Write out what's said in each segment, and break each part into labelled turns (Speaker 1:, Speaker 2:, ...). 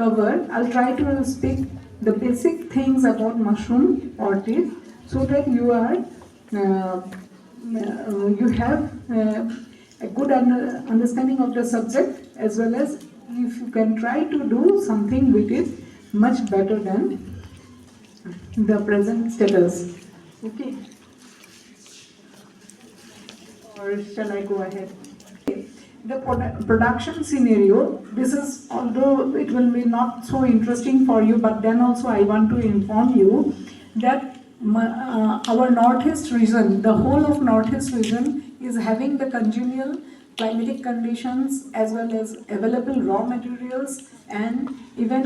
Speaker 1: cover, I'll try to speak the basic things about mushroom orchid so that you have a good understanding of the subject, as well as if you can try to do something with it much better than the present status. Okay. Or shall I go ahead? The production scenario, this is, although it will be not so interesting for you, but then also I want to inform you that our northeast region, the whole of northeast region is having the congenial climatic conditions as well as available raw materials and even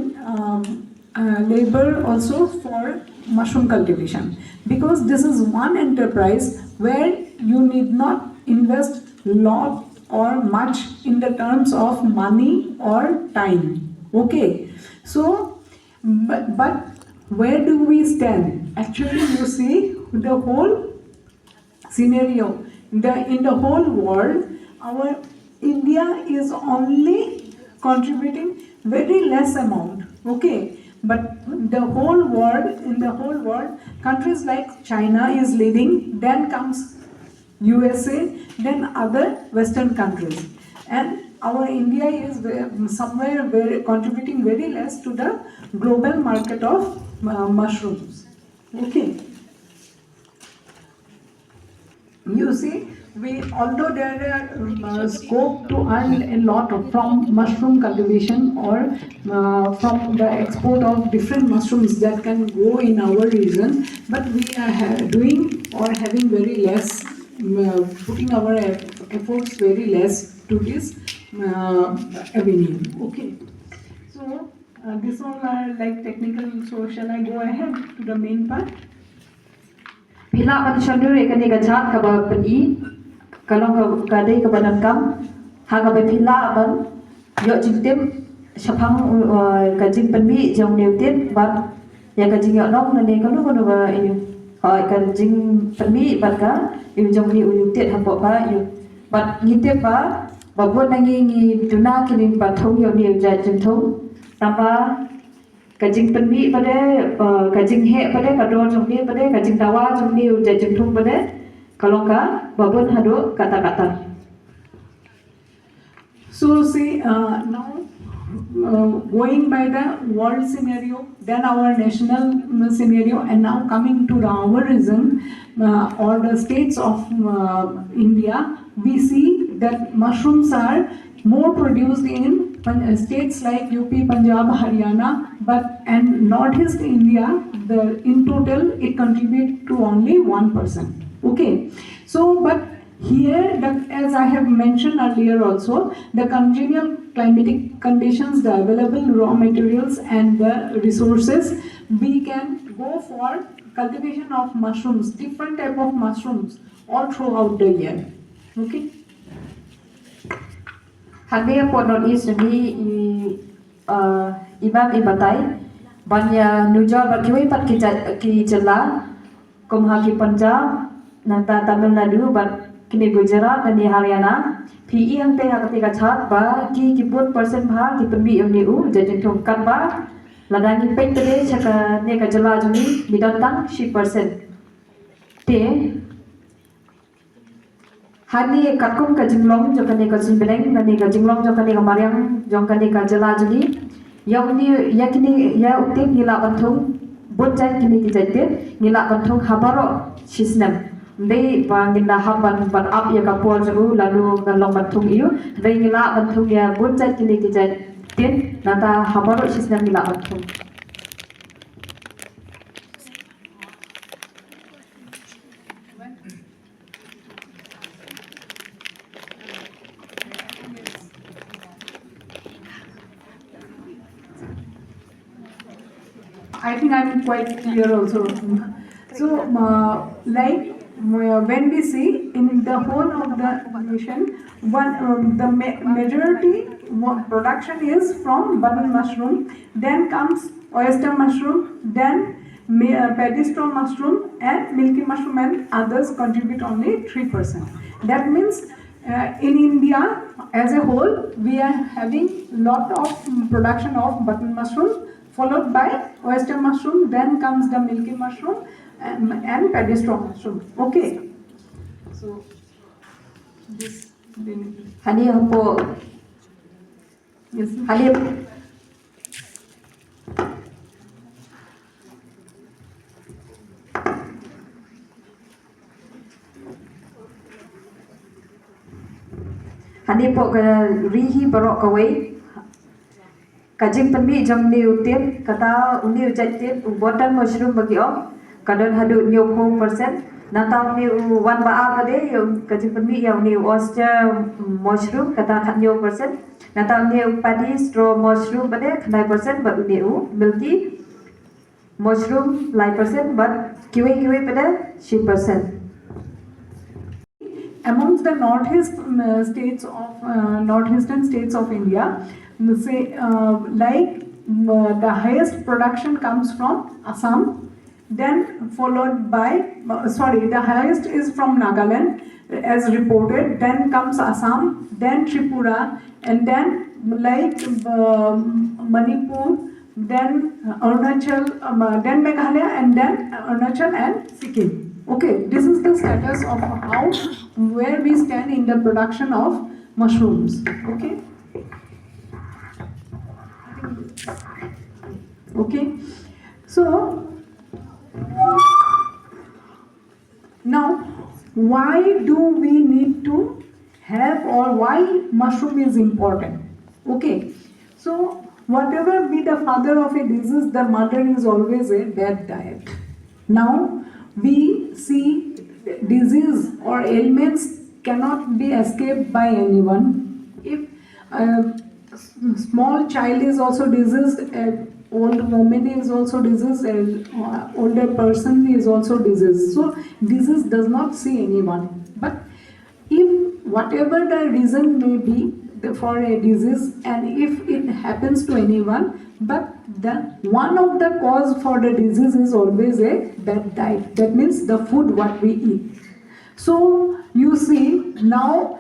Speaker 1: labor also for mushroom cultivation, because this is one enterprise where you need not invest lot or much in the terms of money or time. Okay, so but where do we stand? Actually, you see the whole scenario in the whole world, our India is only contributing very less amount. Okay, but in the whole world, countries like China is leading, then comes USA, then other Western countries, and our India is somewhere contributing very less to the global market of mushrooms. Okay. You see, although there are scope to earn a lot from mushroom cultivation or from the export of different mushrooms that can grow in our region, but we are doing or having very less, putting our efforts very less to this avenue. Okay, so this all are like technical. So shall I go ahead to the main part?
Speaker 2: Pila man shandur ekani gachat kaba peni kalong kadai kaba nakam haga be pila man yo jingtem shapang kajing penbi jong neutin bat ya kajing yo nong nane kalu kono ba iu kajing penbi bat ka iu jong ni uyu tet hapo ba iu bat ngite ba babon nangi ngi tuna kini bat thong yo ni ja jing thong tamba kajing penbi pada kajing he pada kador jong ni pada kajing tawa jong ni uja jing thong pada kalau ka babon hado kata-kata.
Speaker 1: So see now going by the world scenario, then our national scenario, and now coming to our region or the states of India, we see that mushrooms are more produced in states like UP, Punjab, Haryana, but and Northeast India, in total it contributes to only 1%. Okay, so but here, as I have mentioned earlier also, the congenial climatic conditions, the available raw materials and the resources, we can go for cultivation of mushrooms, different type of mushrooms all throughout the year. Okay.
Speaker 2: Hanya po Northeast ni imam ibatai banya nujal bakiwi pat ki jela kumha ki Punjab nata Tamil Nadu bat kini Gujarat dan di Haryana PI yang teh ketika chat ba ki kiput persen bha ki penbi yang niu jadi tongkat ba ladangi pek tede chaka ne ka jela juni bidantang 10% te hani kakum ka jinglong jo kane ka jinbreng nani ka jinglong jo kane ka mariang jo kane ka jela juni yang ni yakini ya utik nila bantung bocai kini ki jate nila bantung habaro sisnem Dei bangina haban ban up ya kapur jauh lalu ngalong bantung iu dei ngila bantung ya buncat kini kijat tin nata habaro sisna ngila bantung.
Speaker 1: I think I'm quite clear also. So like when we see in the whole of the nation, the majority production is from button mushroom, then comes oyster mushroom, then paddy straw mushroom and milky mushroom, and others contribute only 3%. That means in India as a whole, we are having lot of production of button mushroom, followed by oyster mushroom, then comes the milky mushroom and paddy-straw mushroom. Okay, so this
Speaker 2: Hani po,
Speaker 1: yes.
Speaker 2: hani Hani po ka rihi barok kawai kajing penmi jam ni utin kata uni ujatin buatan mushroom bagi om kadon hadu ni 4% natau ni wan ba ade kajing penmi yang ni oyster mushroom kata khat ni 4% natau ni paddy straw mushroom bade khnai percent ba uni milky mushroom lai percent but kiwi pada 6%.
Speaker 1: Amongst the northeastern states of India, say the highest production comes from Assam, then followed by the highest is from Nagaland as reported, then comes Assam, then Tripura, and then Manipur, then Arunachal, then Meghalaya, and then Arunachal and Sikkim. Okay, this is the status of where we stand in the production of mushrooms. Okay. Okay. So now, why do we need to have, or why mushroom is important? Okay. So whatever be the father of a disease, the mother is always a bad diet. Now we see disease or ailments cannot be escaped by anyone. If a small child is also diseased, an old woman is also diseased, an older person is also diseased. So disease does not see anyone. But if whatever the reason may be for a disease, and if it happens to anyone, but the one of the cause for the disease is always a bad diet. That means the food what we eat. So you see now,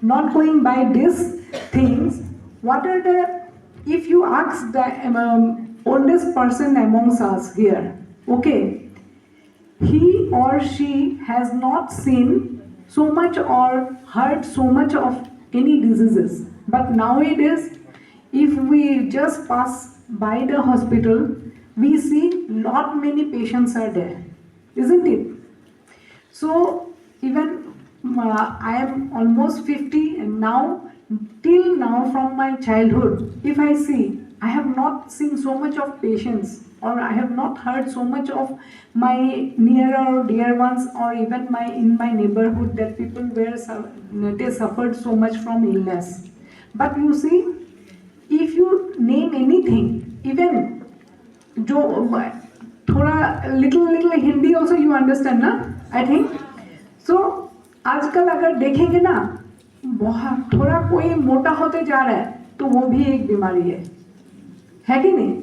Speaker 1: not going by these things, what are the, if you ask the oldest person amongst us here, okay, he or she has not seen so much or heard so much of any diseases. But nowadays, if we just pass by the hospital, we see not many patients are there, isn't it? So even I am almost 50, and now, till now, from my childhood, if I see, I have not seen so much of patients, or I have not heard so much of my nearer or dear ones, or even in my neighborhood, that people they suffered so much from illness. But you see, if you name anything, even little Hindi also you understand, na? I think. So आजकल अगर देखेंगे ना, बहुत थोड़ा कोई मोटा होते जा रहा है, तो वो भी एक बीमारी है कि नहीं?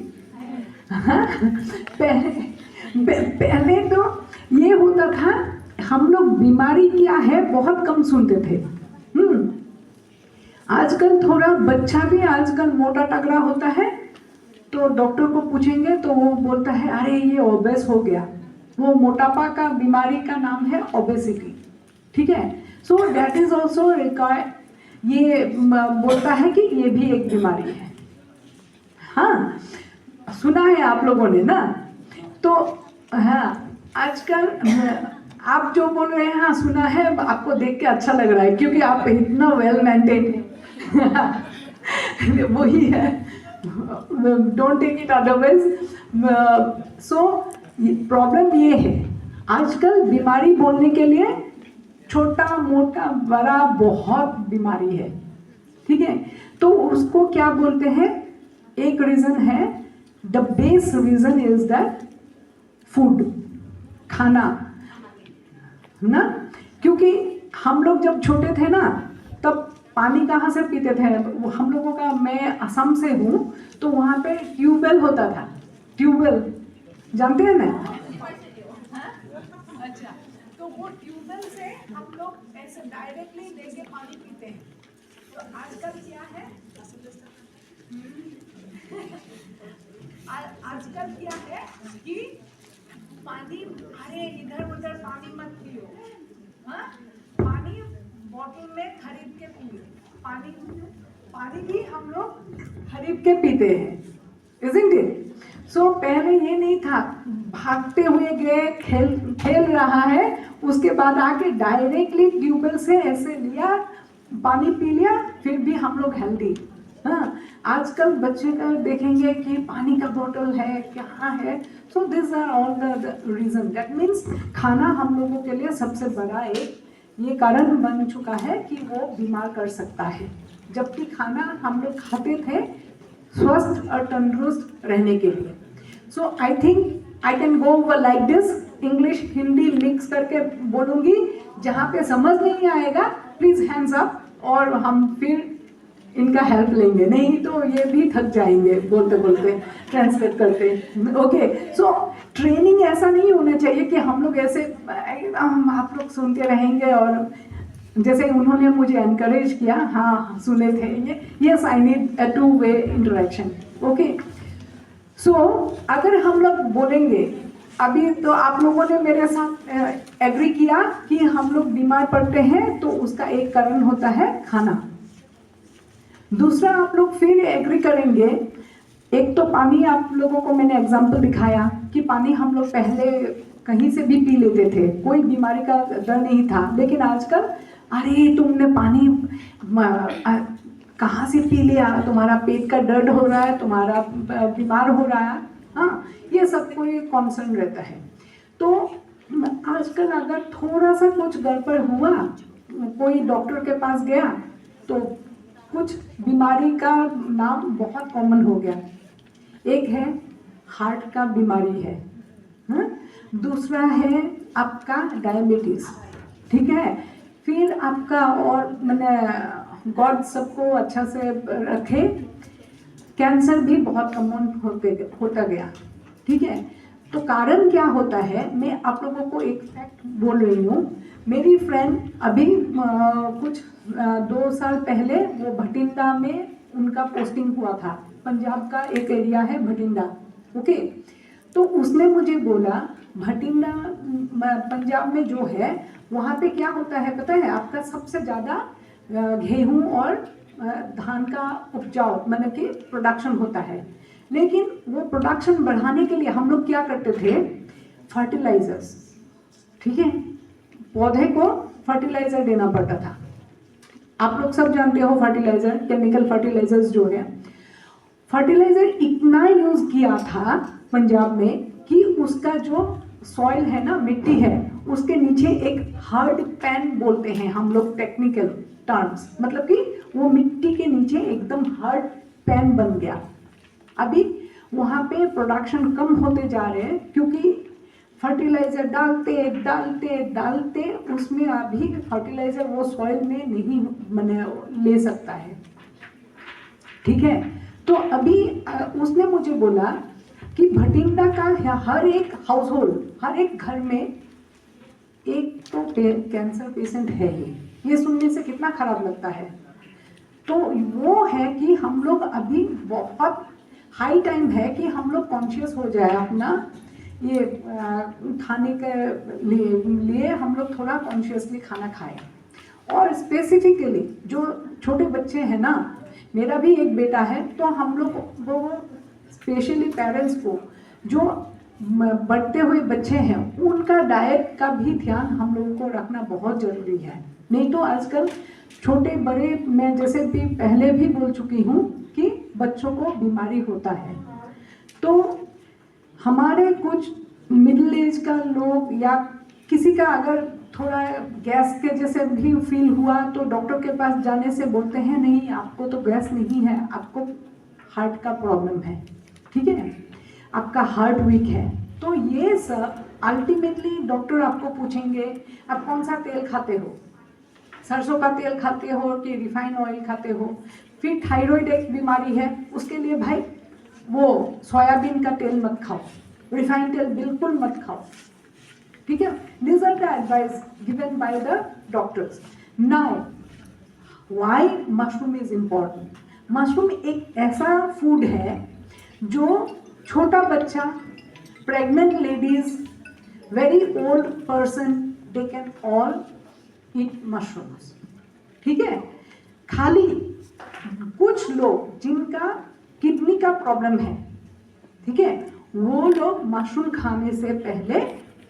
Speaker 1: पहले तो ये होता था, हम लोग बीमारी क्या है बहुत कम सुनते थे. आजकल थोड़ा बच्चा भी आजकल मोटा टकरा होता है, तो डॉक्टर को पूछेंगे तो वो बोलता है अरे ये ओबेस हो गया. वो मोटापा का बीमारी का नाम है ओबेसिटी. ठीक है. सो दैट इज ऑल्सो ये बोलता है कि ये भी एक बीमारी है. हाँ, सुना है आप लोगों ने ना. तो हाँ, आजकल आप जो बोल रहे हैं, हाँ सुना है, आपको देख के अच्छा लग रहा है क्योंकि आप इतना वेल मेंटेन वही है. Don't take it otherwise. So problem ये है, आजकल बीमारी बोलने के लिए छोटा मोटा बड़ा बहुत बीमारी है. ठीक है. तो उसको क्या बोलते हैं, एक रीजन है, the base reason is that food, खाना ना. क्योंकि हम लोग जब छोटे थे ना, तब पानी कहाँ से पीते थे. हम लोगों का, मैं असम से हूँ, तो वहाँ पे ट्यूबवेल होता था. ट्यूबवेल जानते हैं ना. तो वो ट्यूबवेल से हम लोग ऐसे डायरेक्टली लेके पानी पीते हैं। तो आजकल क्या है, आजकल क्या है कि पानी, अरे इधर उधर पानी मत पियो, हाँ, पानी बॉटल में खरीद के पियो। पानी भी हम लोग खरीद के पीते हैं, isn't it? सो पहले ये नहीं था, भागते हुए गए, खेल रहा है, उसके बाद आके डायरेक्टली ट्यूबवेल से ऐसे लिया, पानी पी लिया, फिर भी हम लोग हेल्दी। हाँ, आजकल बच्चे का देखेंगे कि पानी का बोतल है, क्या है। So this are all the reason. That means खाना हम लोगों के लिए सबसे बड़ा एक ये कारण बन चुका है कि वो बीमार कर सकता है। जबकि खाना हम लोग खाते थे स्वस्थ और तंदुरुस्त रहने के लिए। So I think I can go over like this, English Hindi mix करके बोलूँगी। जहाँ पे समझ नहीं आएगा प्लीज़ हैंड्स अप, और हम फिर इनका हेल्प लेंगे, नहीं तो ये भी थक जाएंगे बोलते बोलते ट्रांसलेट करते। ओके, सो ट्रेनिंग ऐसा नहीं होना चाहिए कि हम लोग ऐसे एकदम आप लोग सुनते रहेंगे, और जैसे उन्होंने मुझे एनकरेज किया, हाँ सुने थे ये, yes I need a two way interaction. Okay, so अगर हम लोग बोलेंगे, अभी तो आप लोगों ने मेरे साथ एग्री किया कि हम लोग बीमार पड़ते हैं तो उसका एक कारण होता है खाना। दूसरा आप लोग फिर एग्री करेंगे, एक तो पानी, आप लोगों को मैंने एग्जाम्पल दिखाया कि पानी हम लोग पहले कहीं से भी पी लेते थे, कोई बीमारी का डर नहीं था। लेकिन आजकल, अरे तुमने पानी कहाँ से पी लिया, तुम्हारा पेट का दर्द हो रहा है, तुम्हारा बीमार हो रहा है, हाँ, ये सब कोई कॉन्सर्न रहता है। तो आजकल अगर थोड़ा सा कुछ गड़बड़ हुआ, कोई डॉक्टर के पास गया, तो कुछ बीमारी का नाम बहुत कॉमन हो गया। एक है हार्ट का बीमारी है, हाँ? दूसरा है आपका डायबिटीज, ठीक है, फिर आपका, और मैंने गॉड सबको अच्छा से रखे, कैंसर भी बहुत कॉमन होता गया, ठीक है। तो कारण क्या होता है, मैं आप लोगों को एक फैक्ट बोल रही हूँ। मेरी फ्रेंड अभी कुछ 2 साल पहले वो भटिंडा में उनका पोस्टिंग हुआ था, पंजाब का एक एरिया है भटिंडा, ओके। तो उसने मुझे बोला भटिंडा पंजाब में जो है, वहाँ पे क्या होता है पता है, आपका सबसे ज़्यादा गेहूँ और धान का उपजाऊ, मतलब कि प्रोडक्शन होता है। लेकिन वो प्रोडक्शन बढ़ाने के लिए हम लोग क्या करते थे, फर्टिलाइजर्स, ठीक है, पौधे को फर्टिलाइजर देना पड़ता था। आप लोग सब जानते हो फर्टिलाइजर, केमिकल फर्टिलाइजर्स जो है, फर्टिलाइजर इतना यूज किया था पंजाब में कि उसका जो सॉइल है ना, मिट्टी है, उसके नीचे एक हार्ड पैन बोलते हैं हम लोग टेक्निकल टर्म्स, मतलब कि वो मिट्टी के नीचे एकदम हार्ड पैन बन गया। अभी वहाँ पे प्रोडक्शन कम होते जा रहे हैं क्योंकि फर्टिलाइजर डालते डालते डालते उसमें अभी फर्टिलाइजर वो सॉइल में नहीं मने ले सकता है, ठीक है। तो अभी उसने मुझे बोला कि भटिंडा का हर एक हाउस होल्ड, हर एक घर में एक तो कैंसर पेशेंट है ही। ये सुनने से कितना खराब लगता है। तो वो है कि हम लोग अभी बहुत हाई टाइम है कि हम लोग कॉन्शियस हो जाए अपना ये खाने के लिए हम लोग थोड़ा कॉन्शियसली खाना खाएं। और स्पेसिफिकली जो छोटे बच्चे हैं ना, मेरा भी एक बेटा है, तो हम लोग वो स्पेशली पेरेंट्स को जो बढ़ते हुए बच्चे हैं उनका डाइट का भी ध्यान हम लोगों को रखना बहुत ज़रूरी है। नहीं तो आजकल छोटे बड़े, मैं जैसे भी पहले भी बोल चुकी हूँ कि बच्चों को बीमारी होता है। तो हमारे कुछ मिडिल एज का लोग या किसी का अगर थोड़ा गैस के जैसे भी फील हुआ तो डॉक्टर के पास जाने से बोलते हैं नहीं आपको तो गैस नहीं है, आपको हार्ट का प्रॉब्लम है, ठीक है, आपका हार्ट वीक है। तो ये सब अल्टीमेटली डॉक्टर आपको पूछेंगे आप कौन सा तेल खाते हो, सरसों का तेल खाते हो कि रिफाइंड ऑयल खाते हो। फिर थायराइड एक बीमारी है, उसके लिए भाई वो सोयाबीन का तेल मत खाओ, रिफाइंड तेल बिल्कुल मत खाओ, ठीक है, these are the advice given by the doctors. Now why mushroom is important? Mushroom एक ऐसा फूड है जो छोटा बच्चा, pregnant ladies, very old person, they can all eat mushrooms. ठीक है, खाली कुछ लोग जिनका किडनी का प्रॉब्लम है, ठीक है, वो लोग मशरूम खाने से पहले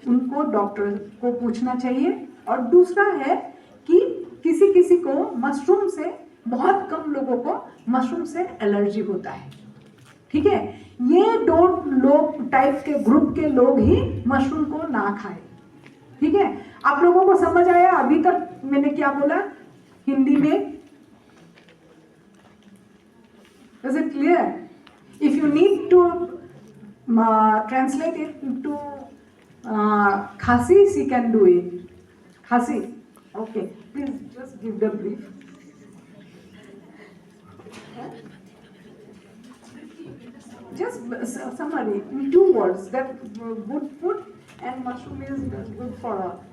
Speaker 1: उनको डॉक्टर को पूछना चाहिए. और दूसरा है कि किसी किसी को मशरूम से, बहुत कम लोगों को मशरूम से एलर्जी होता है. ठीक है, ये दो लोग टाइप के ग्रुप के लोग ही मशरूम को ना खाएं. ठीक है, आप लोगों को समझ आया अभी तक मैंने क्या बोला हिंदी में? Is it clear? If you need to translate it into Khasi, she can do it. Khasi, okay. Please just give the brief. Just summary in 2 words that good food and mushroom is good for all.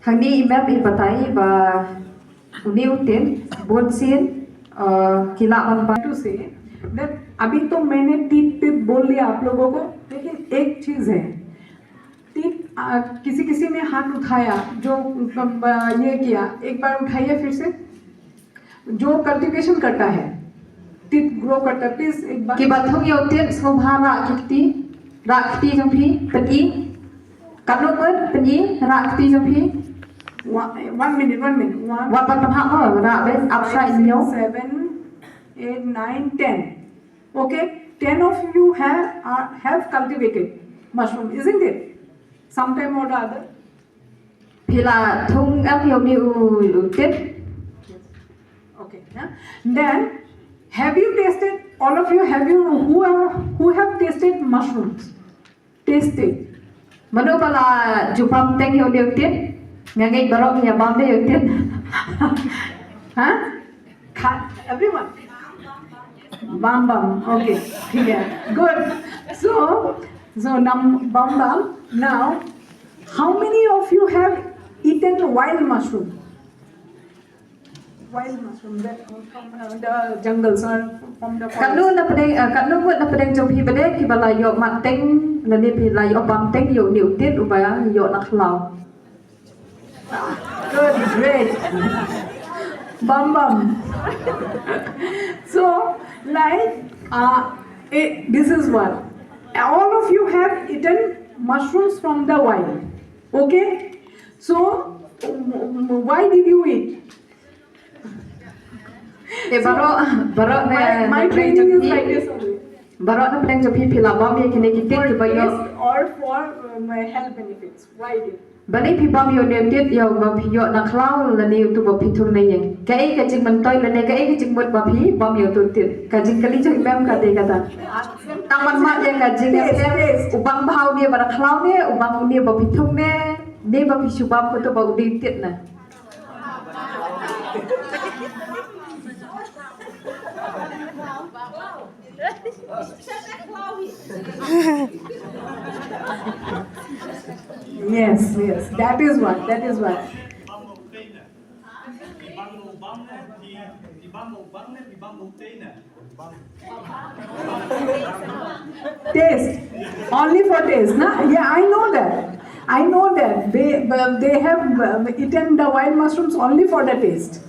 Speaker 2: Hàng ni imam in बताई बा उन्हें उतेन बोल सीन किला बनपा.
Speaker 1: To say that अभी तो मैंने टिप बोल दिया आप लोगों को, लेकिन एक चीज है, टिप किसी किसी ने हाथ उठाया जो ये किया, एक बार उठाइए फिर से. जो कल्टीवेशन करता है, टिप ग्रो करता है, प्लीज एक बार.
Speaker 2: कि बथों ये उतेन सोभा राखती जम्पी पति कनो पर पति राखती jumpy.
Speaker 1: 1 minute.
Speaker 2: What but how rabbit outside in you?
Speaker 1: 7, 8, 9, 10. Okay, 10 of you have cultivated mushroom, isn't it? Sometime or the other.
Speaker 2: Pila thung am you new tip.
Speaker 1: Okay. Yeah. Then have you tasted? All of you who have tasted mushrooms? Tasted.
Speaker 2: Mano pala jupam teng you new tip. Ngay barok niya bam de you tip.
Speaker 1: Huh? Everyone. Bam. Okay. Yeah. Good. So now bam. Now, how many of you have eaten wild mushroom? Wild mushroom that from the jungles or from the forest?
Speaker 2: Kanu na padeng jom hi bade ki bala yo mateng na ni pi la yo bam teng yo new tip ubaya yo nakhlaw.
Speaker 1: Good, great. Bam. So, like, this is what. All of you have eaten mushrooms from the wild. Okay? So, why did you eat?
Speaker 2: Barok
Speaker 1: My training is like this only.
Speaker 2: Barok na padeng jom hi pila bam ye kini ki tip ki ba yo.
Speaker 1: Or for health benefits. Why did?
Speaker 2: Bani pi bam yo nem tit yo ba pi yo nakhlaw la ni tu ba pi thur nei yang. Kai ka jing man toy la ne kai ka jing mot ba pi bam yo tu tit. Ka jing kali jong mem ka de ka ta. Tang man ma ye ka jing ne ubang bhau ni ba nakhlaw ne ubang ni ba pi thung ne ne ba pi shubam ko to ba di tit na.
Speaker 1: Yes, that is what. Taste, only for taste, na? Yeah, I know that. They have eaten the wild mushrooms only for the taste.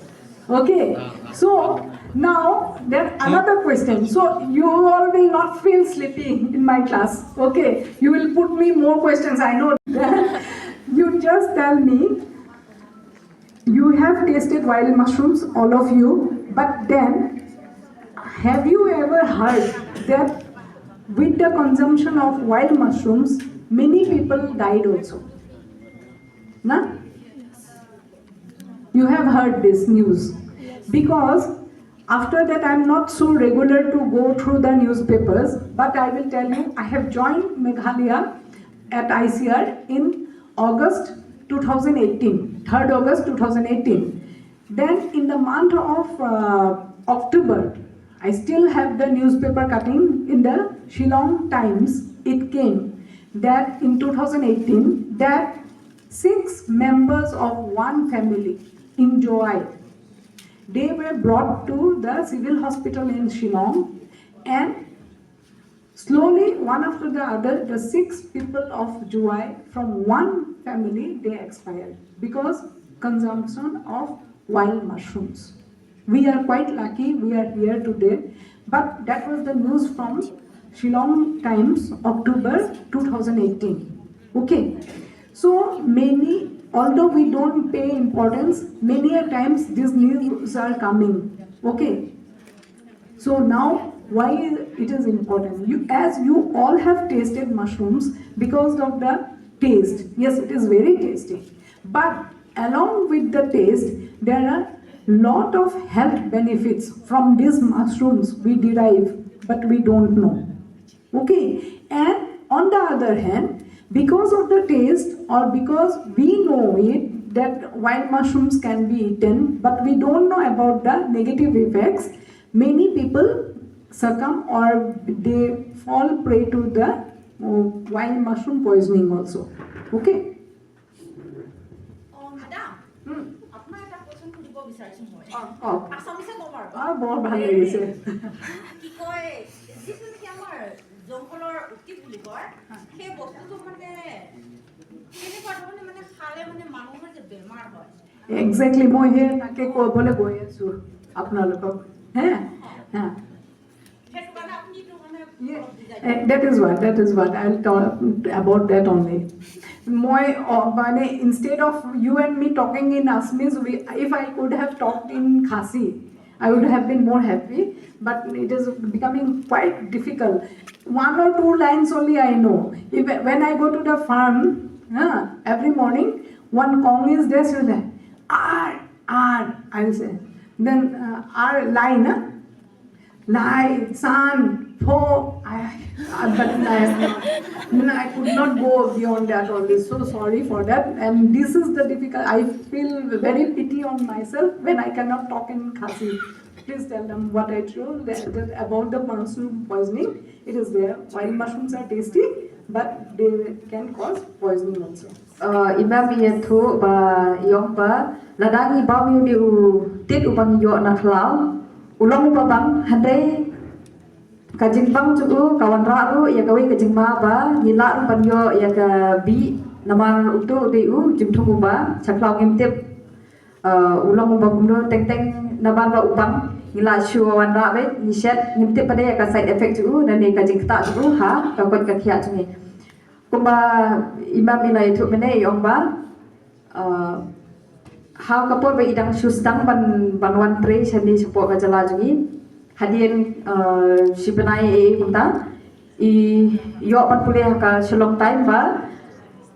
Speaker 1: Okay, so now then another question. So you all will not feel sleepy in my class. Okay, you will put me more questions. I know. You just tell me. You have tasted wild mushrooms, all of you. But then, have you ever heard that with the consumption of wild mushrooms, many people died also? Na? You have heard this news. Because after that, I'm not so regular to go through the newspapers, but I will tell you, I have joined Meghalaya at ICR in August 2018, 3rd August 2018. Then in the month of October, I still have the newspaper cutting in the Shillong Times. It came that in 2018 that 6 members of one family in Joai, they were brought to the civil hospital in Shillong, and slowly one after the other, the 6 people of Joai from one family, they expired because consumption of wild mushrooms. We are quite lucky we are here today, but that was the news from Shillong Times, October 2018. Okay, so many, although we don't pay importance, many a times these news are coming. Okay, so now why it is important? As you all have tasted mushrooms because of the taste. Yes, it is very tasty, but along with the taste, there are lot of health benefits from these mushrooms we derive, but we don't know. Okay, and on the other hand, because of the taste or because we know it that wild mushrooms can be eaten, but we don't know about the negative effects, many people succumb or they fall prey to the wild mushroom poisoning also. Okay. বৰ ভাল লাগিছে
Speaker 3: কি কয় যিটো নেকি আমাৰ জংঘলৰ উটি বুলি কয় সেই বস্তুটো মানে কেনেকুৱা ধৰণে মানে খালে মানে মানুহৰ যে বেমাৰ হয়
Speaker 1: এক্স্যাক্টলি মই হে তাকে ক'বলৈ গৈ আছো আপোনালোকক হে হা
Speaker 3: সেইটো কাৰণে আপুনি এইটো মানে
Speaker 1: that is what I'll talk about that only. মই মানে instead of you and me talking in Assamese, if I could have talked in Khasi, I would have been more happy, but it is becoming quite difficult. 1 or 2 lines only I know. When I go to the farm, every morning, one Kong is there, so like, I will say. Then line, san, po, but I could not go beyond that only. So sorry for that. And this is the difficult. I feel very pity on myself when I cannot talk in Khasi. Please tell them what I told about the mushroom poisoning. It is there. Wild mushrooms are tasty, but they can cause poisoning also.
Speaker 2: Imam itu ba yong ba ladangi ba mi di u tit u bang yo na khlau ulong ba bang handai kajing bang cu kawan ra ru ya kawi kajing ma ba nila ru ban yo ya ka bi naman utu di u jim thu ba chaklau ngim tip ulong ba kumdo teng teng naban ba ubang nila shu wan ra be ni shet ngim tip pada ya ka side effect cu dan ni kajing ta cu ha ka kot ka khia cu ni kumba imam ina itu mene yong ba how kapot ba idang shustang ban wan tre chani support ka jala jungi hadian sibenai kunta I yo pan kuliah ka Shillong Time ba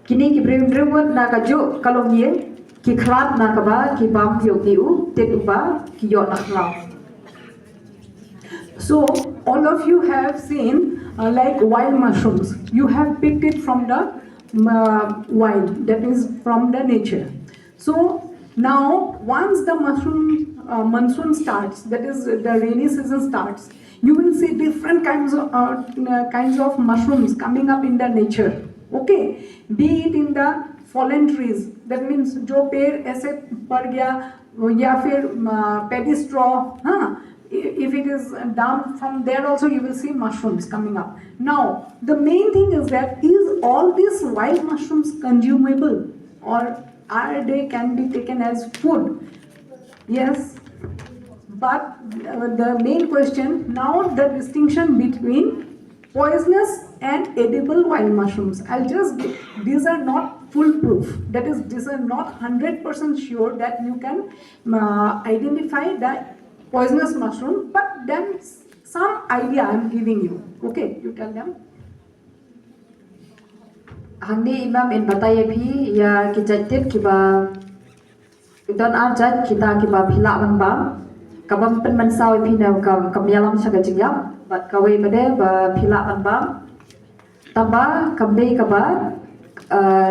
Speaker 2: kini ki brim na ka ju kalong ye ki khlat na ka ba ki bam yo ki u tet ba ki yo na khlau.
Speaker 1: So all of you have seen like wild mushrooms. You have picked it from the wild, that is from the nature. So now once the monsoon starts, that is the rainy season starts, you will see different kinds of mushrooms coming up in the nature. Okay, be it in the fallen trees, that means jo पेड़ ऐसे पड़ गया या फिर paddy straw, if it is down from there also you will see mushrooms coming up. Now the main thing is that is all these wild mushrooms consumable or are they can be taken as food? Yes, but the main question now, the distinction between poisonous and edible wild mushrooms. These are not foolproof. That is, these are not 100% sure that you can identify the poisonous mushroom, but then some idea I am giving you. Okay, you tell them.
Speaker 2: Hangni imam in bataya bhi ya kijatit kiba don ajat kita kiba phila ban ba kabam pen man saw bhi na kam yalam saga jingyam bat kawe bade ba phila ban ba tamba kambe kaba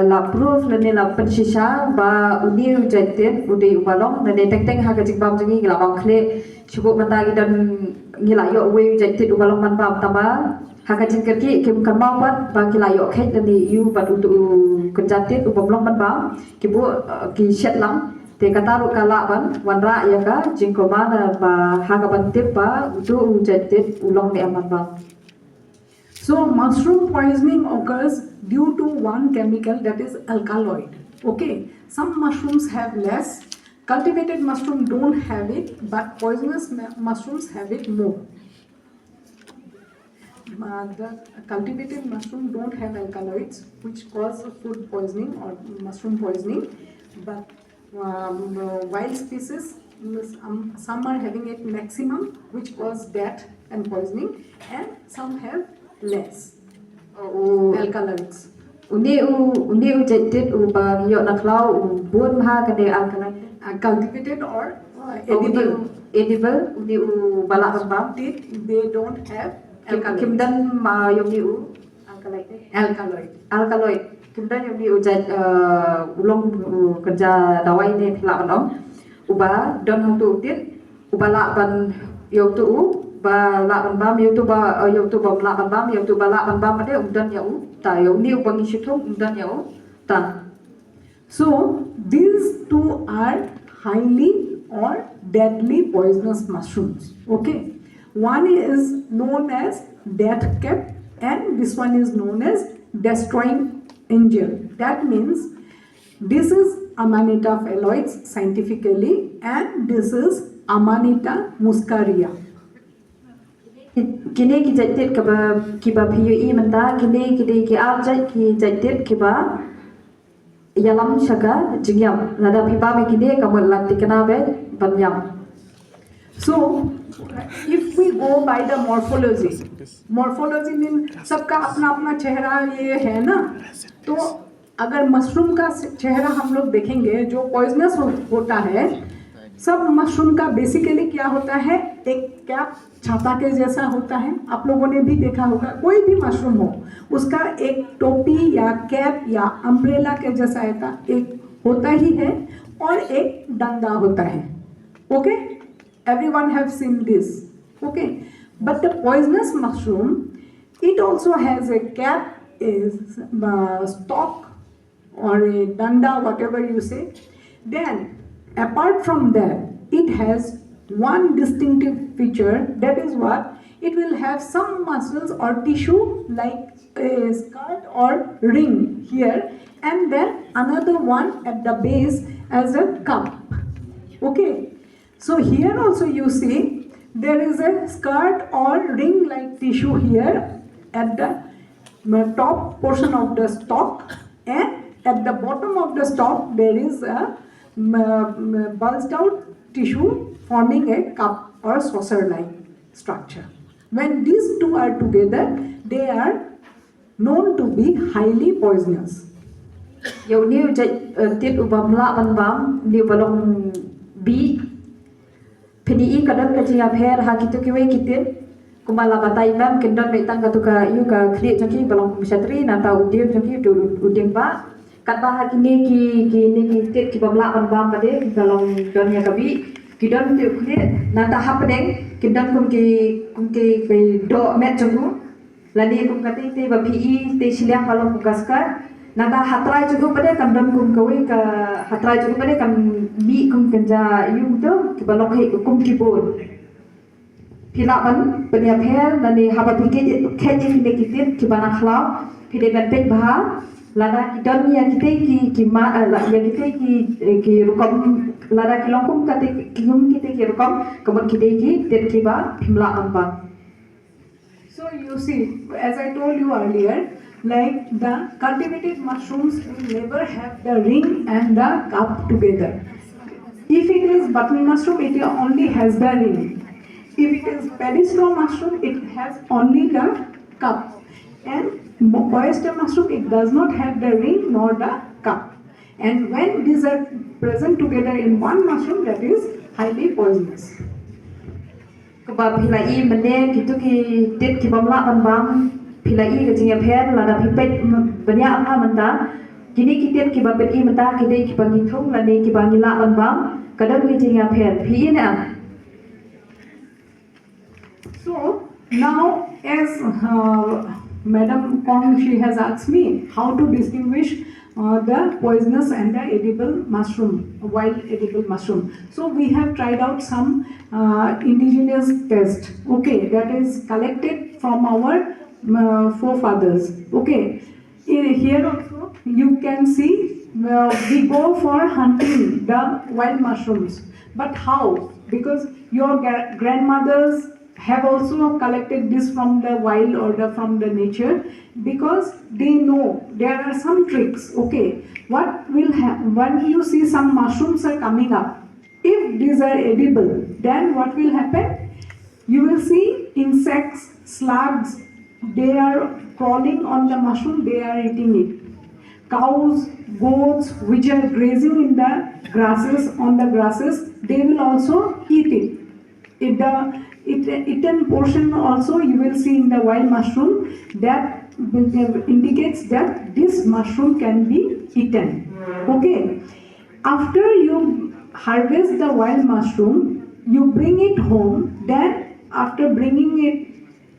Speaker 2: la proof lene la pen shisha ba uni jatit udi ubalong lene teng teng ha ga jingbam jingi la bang khle Cuba mata kita ngila yo we jaitit ubalong man bam tamba haka jingker ki kim kamau pat ba kila yo khet ni yu pat utu kenjatit ubalong man bam kibu ki shet lam te kataru kala ban wanra ya ka jingko mana ba haka bantip ba utu jaitit ulong ni aman bam.
Speaker 1: So mushroom poisoning occurs due to one chemical, that is alkaloid. Okay, some mushrooms have less. Cultivated mushroom don't have it, but poisonous mushrooms have it more. The cultivated mushroom don't have alkaloids, which cause food poisoning or mushroom poisoning, but wild species, some are having it maximum, which cause death and poisoning, and some have less alkaloids.
Speaker 2: Uni jaitit ba yo naklau bun ha kade alkalai
Speaker 1: Cultivated or edible.
Speaker 2: Edible uni balak bam
Speaker 1: They don't have alkaloids.
Speaker 2: kimdan ma yung ni alkalai
Speaker 1: Alkaloid.
Speaker 2: alkaloid kimdan yung ni jait ulong kerja dawai ni pila on uba don hong tu tit ubala ban yo tu ba la ban bam yo tu ba la ban bam yo tu ba la ban bam ade umdan ya ta yo ni ubangi shitung umdan ya ta.
Speaker 1: So these two are highly or deadly poisonous mushrooms. Okay, one is known as death cap and this one is known as destroying angel. That means this is Amanita phalloides scientifically and this is Amanita muscaria.
Speaker 2: Kini ki jaitit kiba PUE menta kini ki aljait ki jaitit kiba yalam shaka jingyam nada pipa me kini kamul lanti kana be banyam.
Speaker 1: So if we go by the morphology mean सबका अपना अपना चेहरा ये है ना, तो अगर mushroom का चेहरा हम लोग देखेंगे जो पॉइजनस होता है, सब मशरूम का बेसिकली क्या होता है, एक कैप छाता के जैसा होता है. आप लोगों ने भी देखा होगा, कोई भी मशरूम हो उसका एक टोपी या कैप या अम्ब्रेला के जैसा एक होता ही है और एक डंडा होता है. Okay, everyone have seen this. Okay, but the poisonous mushroom, it also has a cap, a stalk or a danda, whatever you say. Then apart from that, it has one distinctive feature, that is what it will have some muscles or tissue like a skirt or ring here, and then another one at the base as a cup. Okay, so here also you see there is a skirt or ring like tissue here at the top portion of the stalk, and at the bottom of the stalk there is a bulged out tissue forming a cup or saucer like structure. When these two are together, they are known to be highly poisonous.
Speaker 2: Yo niu tit ubam la ban bam niu balong bi PDI kadang kecil pher ha kitu kiwe kitin kumala batai mem kendon me tang katuka yu ka kri jaki balong kumsatri nata udir jaki uding ba kat ba ha kini ki tit ki bamla ban bam bade balong donya kabi kidon tu kri nata ha pedeng kidon kum ki do met jagu lani kum kati te ba PI te siliang balong kukaskar nada hatrai juga pada kan dan kum kawi ka hatrai juga pada kan bi kum kenja yu tu ki balok he kum ki bon pila ban penia pher dan ni haba pikir khaji ki kitit ki bana khla pide ban pek bah lada ki don ya ki ma la ya ki rukom lada ki longkum kate ki hum ki rukom kamot ki tet ki ba pimla amba.
Speaker 1: So you see, as I told you earlier, like the cultivated mushrooms will never have the ring and the cup together. If it is button mushroom, it only has the ring. If it is pedistrom mushroom, it has only the cup. And oyster mushroom, it does not have the ring nor the cup. And when these are present together in one mushroom, that is highly poisonous.
Speaker 2: Kebab hilai mende gitu ki tit ki bamla ban bam pilai ke jinga pher lada pipet banyak apa menta kini kita ki babet I menta kidai ki bangi thung lani ki bangi la ban bam kadang ki jinga pher pi na
Speaker 1: So now, as Madam Kong, she has asked me how to distinguish the poisonous and the edible mushroom, wild edible mushroom. So we have tried out some indigenous test. Okay, that is collected from our forefathers. Okay, here also you can see we go for hunting the wild mushrooms. But how? Because your grandmothers have also collected this from the wild or from the nature, because they know there are some tricks. Okay, what will happen when you see some mushrooms are coming up? If these are edible, then what will happen? You will see insects, slugs, they are crawling on the mushroom, they are eating it. Cows, goats, which are grazing in the grasses, on the grasses, they will also eat it. Eaten portion also you will see in the wild mushroom, that indicates that this mushroom can be eaten. Okay. After you harvest the wild mushroom, you bring it home. Then after bringing it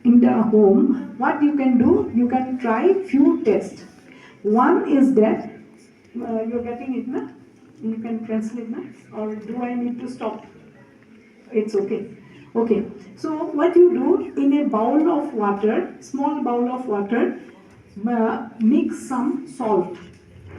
Speaker 1: in the home, what you can do? You can try few tests. One is that you're getting it, na? You can translate, na? Or do I need to stop? It's okay. Okay. So what you do, in a bowl of water, small bowl of water, mix some salt.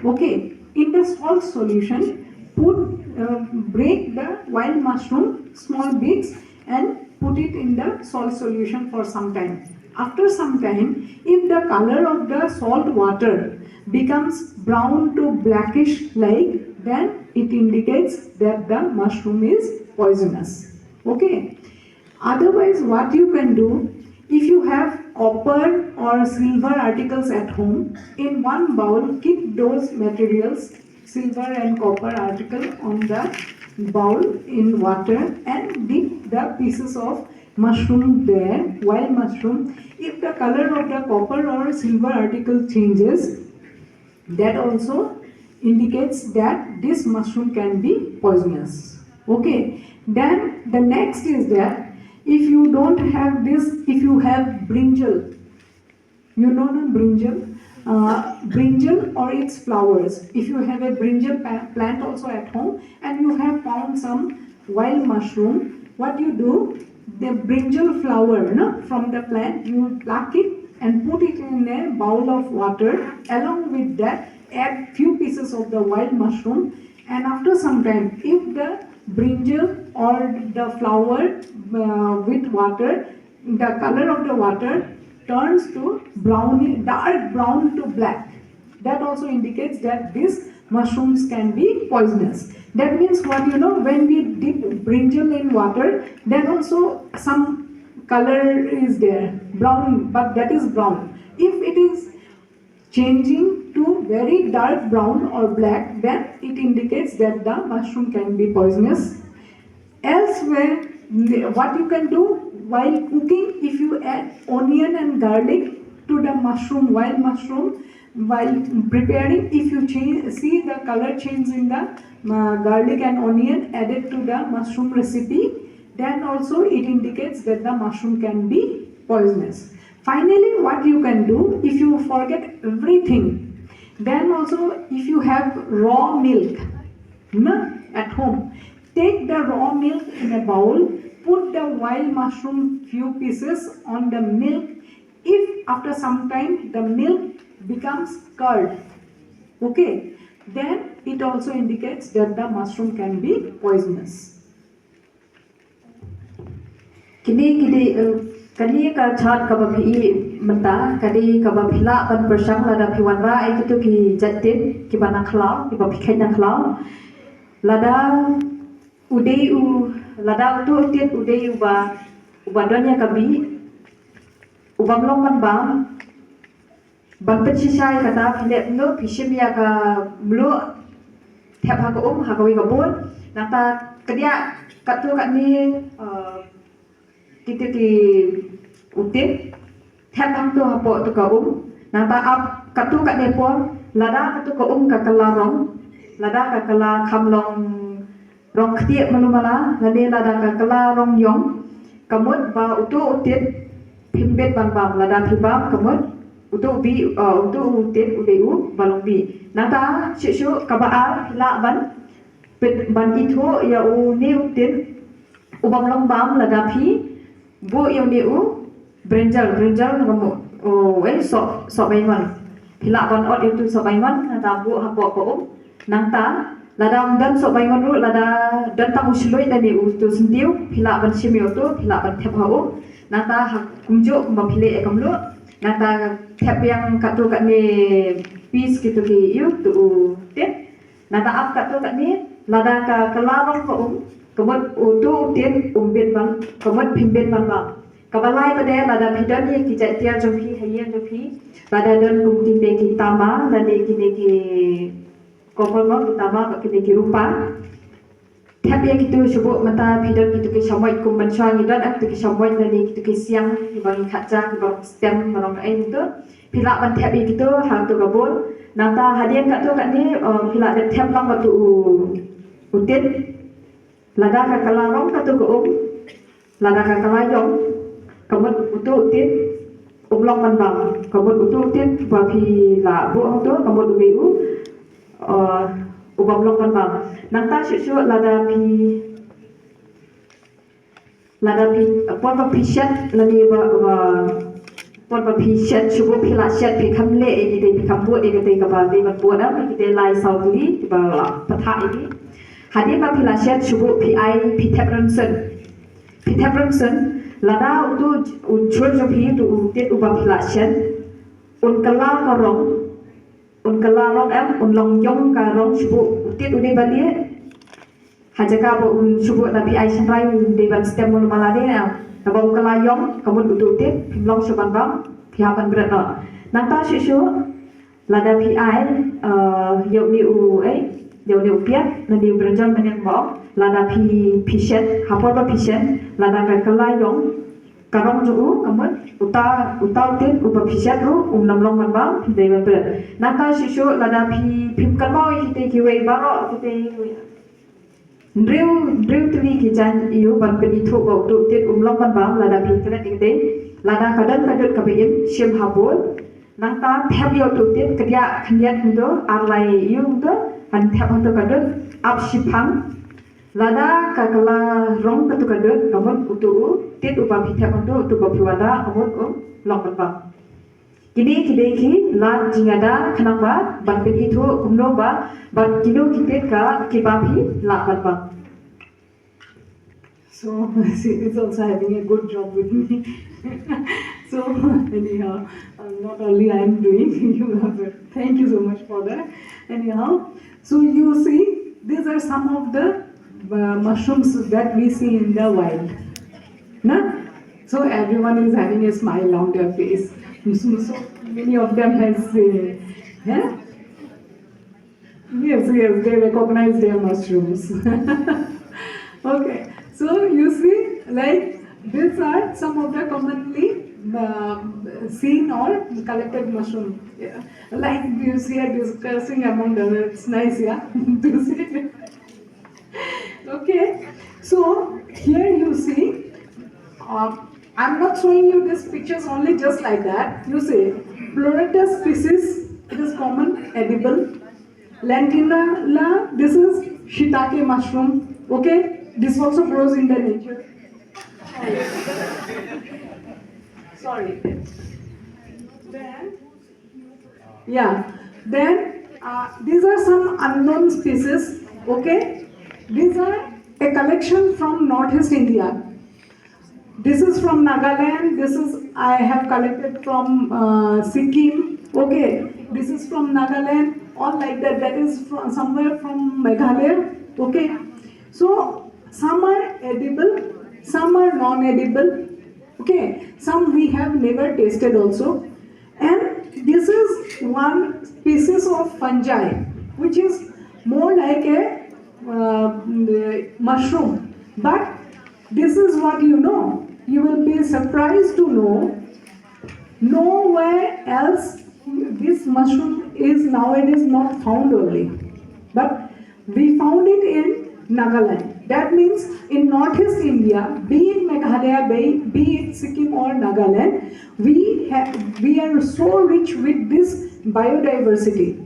Speaker 1: Okay. In the salt solution, break the wild mushroom small bits and put it in the salt solution for some time. After some time, if the color of the salt water becomes brown to blackish like, then it indicates that the mushroom is poisonous. Okay. Otherwise, what you can do, if you have copper or silver articles at home, in one bowl keep those materials, silver and copper article, on the bowl in water and dip the pieces of mushroom there, wild mushroom. If the color of the copper or silver article changes, that also indicates that this mushroom can be poisonous. Okay. Then the next is that if you don't have this, if you have brinjal, you know the brinjal? Brinjal or its flowers. If you have a brinjal plant also at home and you have found some wild mushroom, what you do? The brinjal flower, no, from the plant, you pluck it and put it in a bowl of water. Along with that, add few pieces of the wild mushroom, and after some time, if the brinjal or the flower with water, the color of the water turns to brown, dark brown to black, that also indicates that these mushrooms can be poisonous. That means what, when we dip brinjal in water, then also some color is there, brown, but that is brown. If it is changing to very dark brown or black, then it indicates that the mushroom can be poisonous. Elsewhere, what you can do while cooking, if you add onion and garlic to the mushroom, wild mushroom, while preparing, if you see the color change in the garlic and onion added to the mushroom recipe, then also it indicates that the mushroom can be poisonous. Finally, what you can do, if you forget everything, then also if you have raw milk at home, take the raw milk in a bowl, put the wild mushroom few pieces on the milk. If after some time the milk becomes curd, okay, then it also indicates that the mushroom can be poisonous.
Speaker 2: Kini ka chat ka bapi menta kadi ka bapila ban bersang lada piwanra ai kitu ki jatin ki bana khlau ki bapi khena khlau lada udei u lada tu tiet udei uba donya kabi ubam long ban ban pechisai kata philep no phishimia ka blu thep ha ko ha kawi ka bon nata kedia katu kat ni kita ki utit thep hang tu hapo tu ka nata ap katu kat ne pon lada katu ka ka kalarong lada ka kala khamlong rong khtiep manumala lade lada ka kala rong yong kamut ba utu utit pimbet ban bang lada pibam kamut utu bi utu utit udeu balong bi nata shu kabaa la ban pit ban itu ya u ni utit ubam long bam lada pi bu yo ni u brinjal kamu so baingan pila ban ot itu so baingan nata bu hapo ko nanta lada dan so baingan ru lada dan tamu shloi tani u tu sintiu pila ban simio tu pila ban thep hau nata kumjo kumba pile ekam lu nata thep yang katu kat ni piece gitu ki yu tu tet nata ap katu kat ni lada ka kelarong ko kemut utu tet umbet ban kemut pimbet ban ba kabalai pada lada bidan ye ki jatia jopi hayen jopi lada dan kumting de ki tama lada ki kopol mo ki tama ki rupa thep ye kitu shubu mata bidan kitu ki samoi kum ban swang idan ak ki samoi lada kitu ki siang ki bang khaja ki bang stem barang ai itu pila ban thep ye kitu hang tu gabul nata hadian kat tu kat ni pila de thep lang batu utit lada ka kalarong kat tu ko lada ka kalayong kamut utu utit umlong ban bang kamut utu utit ba pi la bu ang tu kamut ubiu ubam long ban bang nanta shu lada pi pon ba pi shat lani ba pon ba pi shat shu pi la shat pi kham le e de pi kham bu e de ka ba de ban bu na pi de lai sau li ba patha ini hadi ba pi la shat shu pi ai pi Thepramson lada utu uncur jopi tu utit ubam hilasyan unkala karong unlong yong karong shubu utit ude bali hajaka bo shubu nabi ai shamrai de ban stem mul malade na unkala yong kamun utu utit pimlong shuban bang pihapan berat no nanta shu lada pi ai yau ni u yau ni upiat na di beranjal meneng bong lada pi shet hapor ba pi shet lada ka kalayong karong ju kamun uta utit upa pi shet ru namlong man bang de ban berat nanta shu lada pi pim kalmau hite ki wei baro hite driu tuli ki jan iu ban pen itu ba utit umlong man bang lada pi kena tingte lada kadan kadut ka beim shim habul nanta thep yo utit kedya khandiat hundo arlai iu hundo han thep hundo kadut ap shipang lada kakala rong katu kadut kamun utu tit upa thep hundo utu ba piwada kamun long ban bang kini ki la jingada khanang ba ban pen itu umno ba ban kinu kitet ka kibapi la ban bang.
Speaker 1: So she is also having a good job with me. So anyhow, not only I am doing, you have it. Thank you so much for that. Anyhow, so you see, these are some of the mushrooms that we see in the wild. Nah? So everyone is having a smile on their face. So many of them has, yeah? Yes, they recognize their mushrooms. Okay, so you see, like these are some of the commonly seen or collected mushroom. Yeah. Like you see, discussing among them, it's nice, yeah, to see. Okay, so here you see. I'm not showing you these pictures only just like that. You see, Pleuretus species, it is common, edible. Lantana, this is shiitake mushroom. Okay, this also grows in the nature. Sorry. Then these are some unknown species. Okay, these are a collection from Northeast India. This is from Nagaland. This is I have collected from Sikkim. Okay, this is from Nagaland. All like that. That is from somewhere from Meghalaya. Okay, so some are edible, some are non-edible. Okay, some we have never tasted also. And this is one species of fungi, which is more like a mushroom. But this is what you know. You will be surprised to know nowhere else this mushroom is nowadays not found only. But we found it in Nagaland. That means in Northeast India, be it Meghalaya, be it Sikkim or Nagaland, we are so rich with this biodiversity,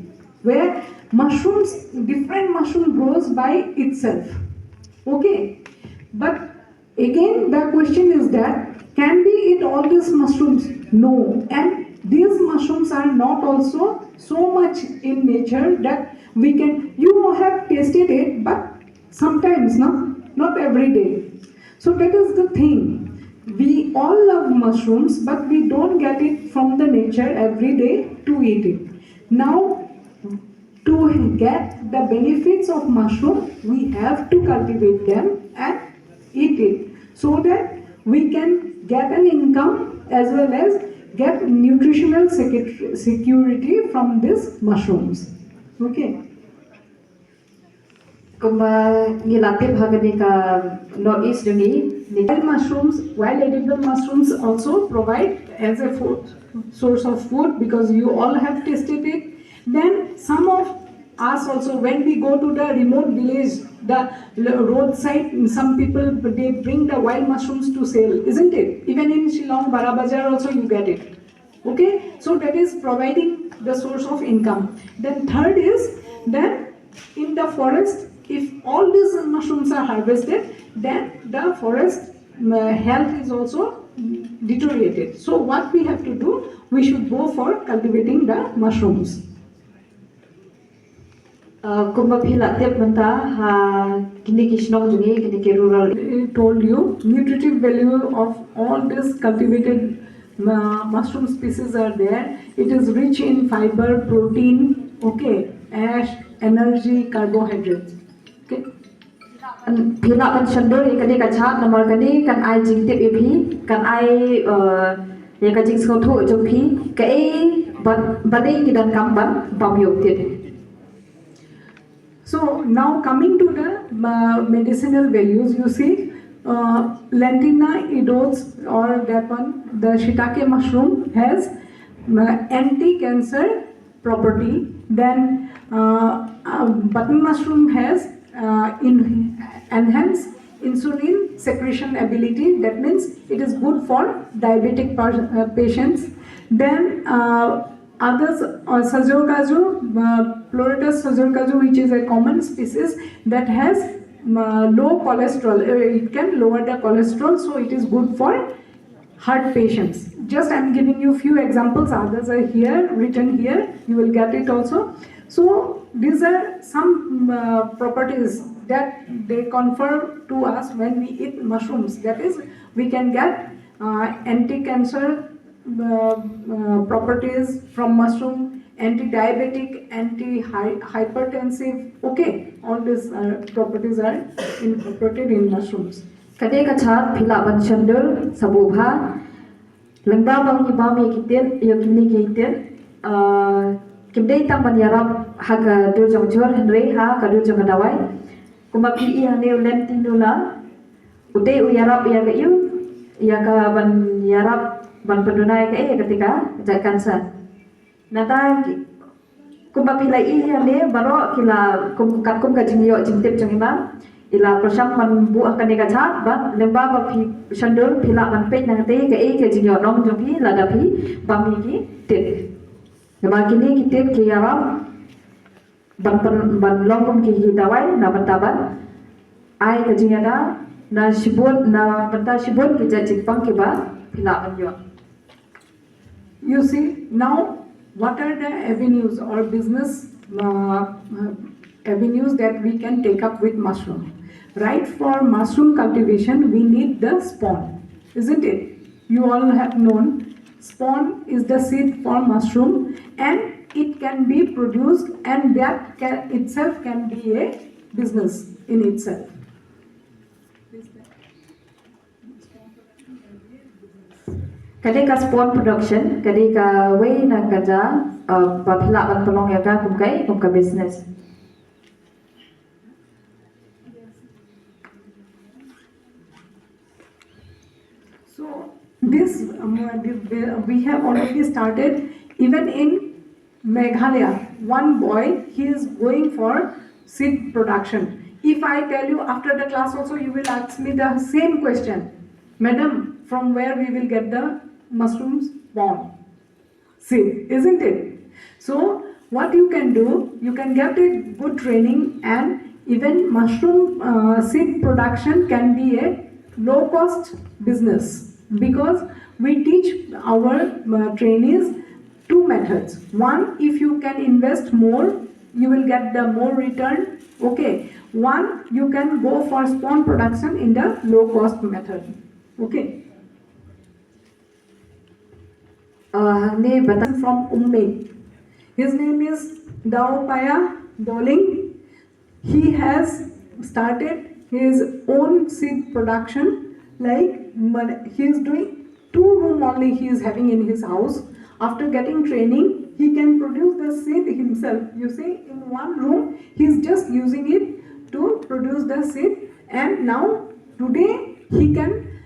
Speaker 1: where mushrooms, different mushroom grows by itself. Okay, but again the question is that can we eat all these mushrooms? No, and these mushrooms are not also so much in nature that we can. You have tasted it, but sometimes not every day. So that is the thing. We all love mushrooms, but we don't get it from the nature every day to eat it. Now, to get the benefits of mushroom, we have to cultivate them and eat it so that we can get an income as well as get nutritional security from these mushrooms. Okay.
Speaker 2: Kumba ngilatip hagani ka Northeast ni
Speaker 1: Wild mushrooms, wild edible mushrooms also provide as a food, source of food because you all have tasted it. Then some of us also, when we go to the remote village, the roadside, some people they bring the wild mushrooms to sell, isn't it? Even in Shillong, Barabazar also you get it. Okay, so that is providing the source of income. Then third is that in the forest, if all these mushrooms are harvested, then the forest health is also deteriorated. So what we have to do, we should go for cultivating the mushrooms.
Speaker 2: kumba phila tip manta ha kini ki shnong jungi kini ki rural
Speaker 1: I told you, nutritive value of all these cultivated mushroom species are there. It is rich in fiber, protein, okay, ash, energy, carbohydrates. Okay.
Speaker 2: phila kan shandur kani ka chat namar kani kan ai jing tip ephi kan ai ye ka jing sko thu jong phi ka e badai ki dan kam ban bam yok tit.
Speaker 1: So now coming to the medicinal values, you see, Lentina edodes or that one, the shiitake mushroom has anti-cancer property. Then button mushroom has enhanced insulin secretion ability. That means it is good for diabetic patients. Then others, Sajorkaju, Pleurotus Sajorkaju, which is a common species that has low cholesterol. It can lower the cholesterol, so it is good for heart patients. Just I am giving you few examples. Others are here, written here. You will get it also. So these are some properties that they confer to us when we eat mushrooms. That is, we can get anti-cancer properties from mushroom, anti-diabetic, anti-hypertensive. Okay, all these properties are incorporated in mushrooms.
Speaker 2: Kade ka chat phila ban shandur sabubha lengba bang ki bam ye kiten yo kini ki kiten kimdei tam ban yarab ha ka dur jong jor henry ha ka dur jong dawai kuma pi i ha ne lem tinula ude u yarab ya ga yu ya ka ban yarab ban pendunai ke ketika jakan sa nata kumba pila i ha ne baro kila kum kat kum ka jing yo jing tip jong imam ila persang man bu akan ni kachat ba lemba ba pi shandur phila man pe nang te ke e ke jing yo nong jong pi la da pi ba mi ki tit lemba kini ki tit ki yaram ban long kum ki dawai na ban taban ai ke jing ada na shibun na banta shibun ki ja jing pang ki ba phila ban yo.
Speaker 1: You see, now what are the avenues or business avenues that we can take up with mushroom? Right, for mushroom cultivation, we need the spawn, isn't it? You all have known, spawn is the seed for mushroom and it can be produced, and that itself can be a business in itself.
Speaker 2: Kade ka spawn production, kade ka way na kaja ba phila ban pelong ya ka kum ka business.
Speaker 1: So this we have already started. Even in Meghalaya, one boy, he is going for seed production. If if I tell you after the class also, you will ask me the same question, Madam, from where we will get the mushrooms born? See, isn't it? So what you can do, you can get a good training, and even mushroom seed production can be a low cost business, because we teach our trainees two methods. One, if you can invest more, you will get the more return. Okay. One, you can go for spawn production in the low cost method. Okay.
Speaker 2: Ni bata
Speaker 1: From Umme. His name is Daopaya Doling. He has started his own seed production. Like he is doing 2 room only he is having in his house. After getting training, he can produce the seed himself. You see, in 1 room, he is just using it to produce the seed. And now, today, he can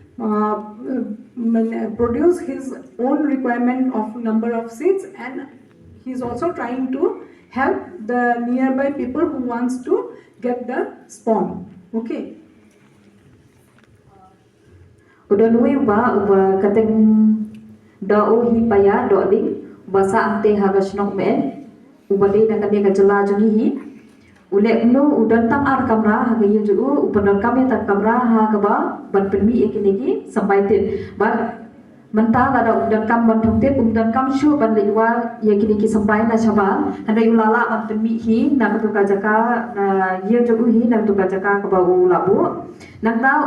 Speaker 1: produce his own requirement of number of seeds, and he is also trying to help the nearby people who wants to get the spawn. Okay.
Speaker 2: udah nui uba kateng do hi paya do ding basa ante haga snok men uba de na kane ka jela jungi hi ule no udan tam ar kamra haga yu ju upan kami tak kamra ha ka ba ban permi ekini sampai tin ban mentah ada udan kam ban thong tip udan kam shu ban lewa yakini ki sampai na chaba ada ulala ban permi hi na ka jaka na yu ju hi na tu ka jaka ka ba u labu nang ta